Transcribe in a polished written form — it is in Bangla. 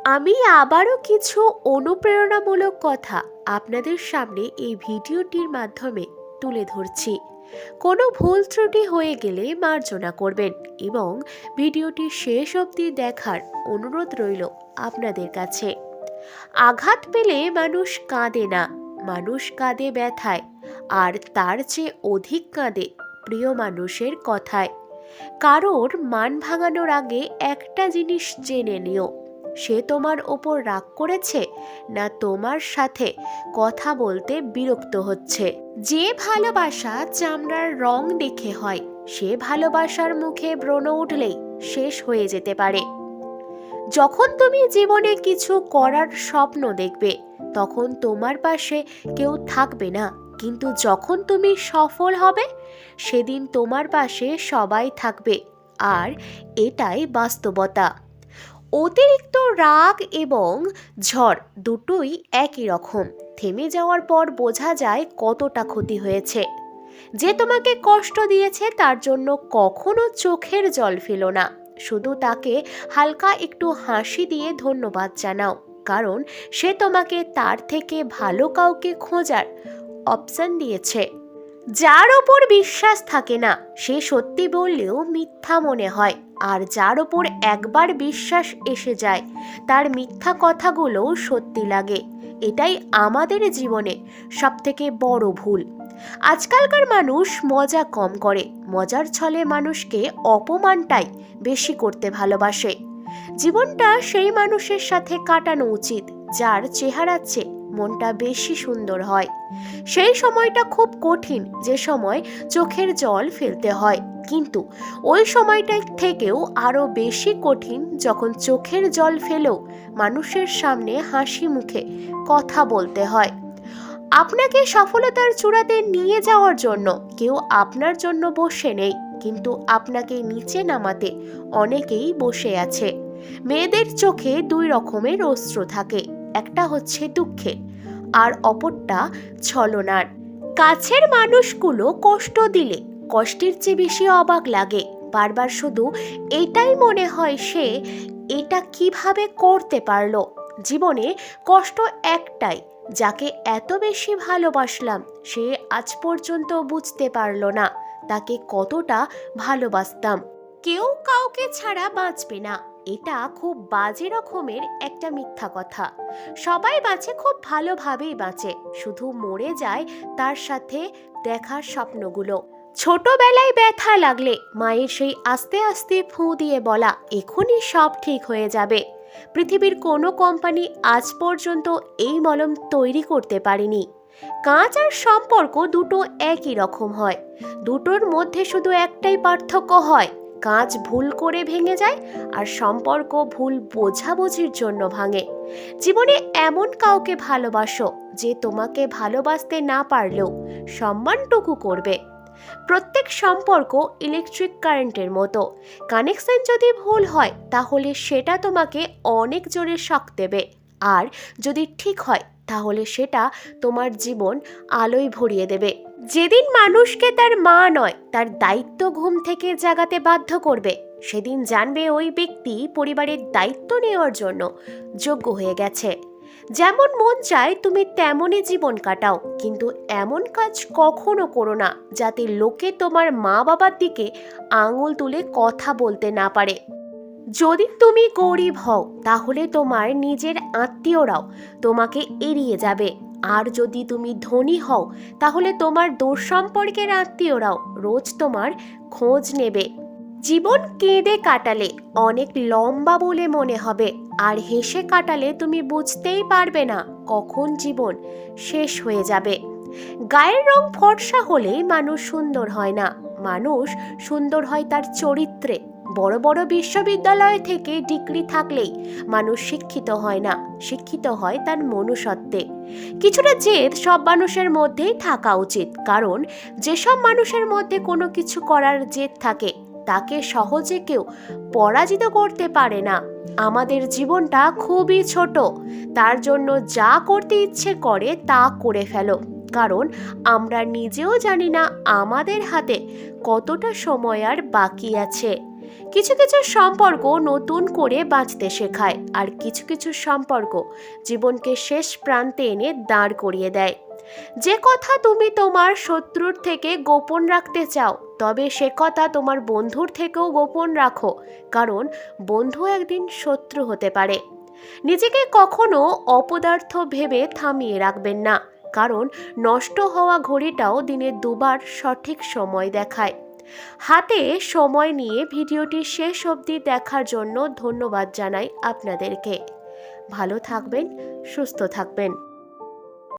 আমি আবারও কিছু অনুপ্রেরণামূলক কথা আপনাদের সামনে এই ভিডিওটির মাধ্যমে তুলে ধরছি। কোনো ভুল ত্রুটি হয়ে গেলে মার্জনা করবেন এবং ভিডিওটি শেষ অবধি দেখার অনুরোধ রইল আপনাদের কাছে। আঘাত পেলে মানুষ কাঁদে না, মানুষ কাঁদে ব্যথায়, আর তার চেয়ে অধিক কাঁদে প্রিয় মানুষের কথায়। কারোর মান ভাঙানোর আগে একটা জিনিস জেনে নিও, সে তোমার ওপর রাগ করেছে না তোমার সাথে কথা বলতে বিরক্ত হচ্ছে। যে ভালোবাসা চামড়ার রং দেখে হয়, সে ভালোবাসার মুখে ব্রণ উঠলেই শেষ হয়ে যেতে পারে। যখন তুমি জীবনে কিছু করার স্বপ্ন দেখবে, তখন তোমার পাশে কেউ থাকবে না, কিন্তু যখন তুমি সফল হবে সেদিন তোমার পাশে সবাই থাকবে। আর এটাই বাস্তবতা। অতিরিক্ত রাগ এবং ঝড় দুটোই একই রকম। থেমে যাওয়ার পর বোঝা যায় কতটা ক্ষতি হয়েছে। যে তোমাকে কষ্ট দিয়েছে তার জন্য কখনো চোখের জল ফেলো না, শুধু তাকে হালকা একটু হাসি দিয়ে ধন্যবাদ জানাও, কারণ সে তোমাকে তার থেকে ভালো কাউকে খোঁজার অপশন দিয়েছে। যার ওপর বিশ্বাস থাকে না সে সত্যি বললেও মিথ্যা মনে হয়, আর যার ওপর একবার বিশ্বাস এসে যায় তার মিথ্যা কথাগুলোও সত্যি লাগে। এটাই আমাদের জীবনে সবথেকে বড় ভুল। আজকালকার মানুষ মজা কম করে, মজার ছলে মানুষকে অপমানটাই বেশি করতে ভালোবাসে। জীবনটা সেই মানুষের সাথে কাটানো উচিত যার চেহারার চেয়ে মনটা বেশি সুন্দর হয়। সেই সময়টা খুব কঠিন, যে সময় চোখের জল ফেলতে হয়, কিন্তু ওই সময়টা থেকেও আরো বেশি কঠিন যখন চোখের জল ফেলেও মানুষের সামনে হাসি মুখে কথা বলতে হয়। আপনাকে সফলতার চূড়াতে নিয়ে যাওয়ার জন্য কেউ আপনার জন্য বসে নেই, কিন্তু আপনাকে নিচে নামাতে অনেকেই বসে আছে। মেয়েদের চোখে দুই রকমের অস্ত্র থাকে, একটা হচ্ছে দুঃখের আর অপরটা ছলনার। কাছের মানুষগুলো কষ্ট দিলে কষ্টের চেয়ে বেশি অবাক লাগে। বারবার শুধু এটাই মনে হয় সে এটা কিভাবে করতে পারলো। জীবনে কষ্ট একটাই, যাকে এত বেশি ভালোবাসলাম সে আজ পর্যন্ত বুঝতে পারলো না তাকে কতটা ভালোবাসতাম। কেউ কাউকে ছাড়া বাঁচবে না, এটা খুব বাজে রকমের একটা মিথ্যা কথা। সবাই বাঁচে, খুব ভালোভাবেই বাঁচে, শুধু মরে যায় তার সাথে দেখার স্বপ্নগুলো। ছোটবেলায় ব্যথা লাগলে মায়ের সেই আস্তে আস্তে ফুঁ দিয়ে বলা এখনই সব ঠিক হয়ে যাবে। পৃথিবীর কোনো কোম্পানি আজ পর্যন্ত এই মলম তৈরি করতে পারেনি। কাঁচ আর সম্পর্ক দুটো একই রকম হয়, দুটোর মধ্যে শুধু একটাই পার্থক্য হয়, কাঁচ ভুল করে ভেঙে যায় আর সম্পর্ক ভুল বোঝাবুঝির জন্য ভাঙে। জীবনে এমন কাউকে ভালোবাসো যে তোমাকে ভালোবাসতে না পারলেও সম্মানটুকু করবে। প্রত্যেক সম্পর্ক ইলেকট্রিক কারেন্টের মতো, কানেকশন যদি ভুল হয় তাহলে সেটা তোমাকে অনেক জোরে শক দেবে, আর যদি ঠিক হয় তাহলে সেটা তোমার জীবন আলোয় ভরিয়ে দেবে। যেদিন মানুষকে তার মা নয় তার দায়িত্ব ঘুম থেকে জাগাতে বাধ্য করবে, সেদিন জানবে ওই ব্যক্তি পরিবারের দায়িত্ব নেওয়ার জন্য যোগ্য হয়ে গেছে। যেমন মন চায় তুমি তেমনই জীবন কাটাও, কিন্তু এমন কাজ কখনো করো না যাতে লোকে তোমার মা বাবার দিকে আঙুল তুলে কথা বলতে না পারে। যদি তুমি গরিব হও তাহলে তোমার নিজের আত্মীয়রাও তোমাকে এড়িয়ে যাবে, আর যদি তুমি ধনী হও তাহলে তোমার দূর সম্পর্কের আত্মীয়রাও রোজ তোমার খোঁজ নেবে। জীবন কেঁদে কাটালে অনেক লম্বা বলে মনে হবে, আর হেসে কাটালে তুমি বুঝতেই পারবে না কখন জীবন শেষ হয়ে যাবে। গায়ের রং ফর্সা হলেই মানুষ সুন্দর হয় না, মানুষ সুন্দর হয় তার চরিত্রে। বড় বড় বিশ্ববিদ্যালয় থেকে ডিগ্রি থাকলেই মানুষ শিক্ষিত হয় না, শিক্ষিত হয় তার মনুষ্যত্বে। কিছুটা জেদ সব মানুষের মধ্যেই থাকা উচিত, কারণ যেসব মানুষের মধ্যে কোনো কিছু করার জেদ থাকে তাকে সহজে কেউ পরাজিত করতে পারে না। আমাদের জীবনটা খুবই ছোট, তার জন্য যা করতে ইচ্ছে করে তা করে ফেলো, কারণ আমরা নিজেও জানি না আমাদের হাতে কতটা সময় আর বাকি আছে। কিছু কিছু সম্পর্ক নতুন করে বাঁচতে শেখায়, আর কিছু কিছু সম্পর্ক জীবনকে শেষ প্রান্তে এনে দাঁড় করিয়ে দেয়। যে কথা তুমি তোমার শত্রুর থেকে গোপন রাখতে চাও, তবে সে কথা তোমার বন্ধুর থেকেও গোপন রাখো, কারণ বন্ধু একদিন শত্রু হতে পারে। নিজেকে কখনো অপদার্থ ভেবে থামিয়ে রাখবেন না, কারণ নষ্ট হওয়া ঘড়িটাও দিনে দুবার সঠিক সময় দেখায়। হাতে সময় নিয়ে ভিডিওটি শেষ অবধি দেখার জন্য ধন্যবাদ জানাই আপনাদেরকে। ভালো থাকবেন, সুস্থ থাকবেন।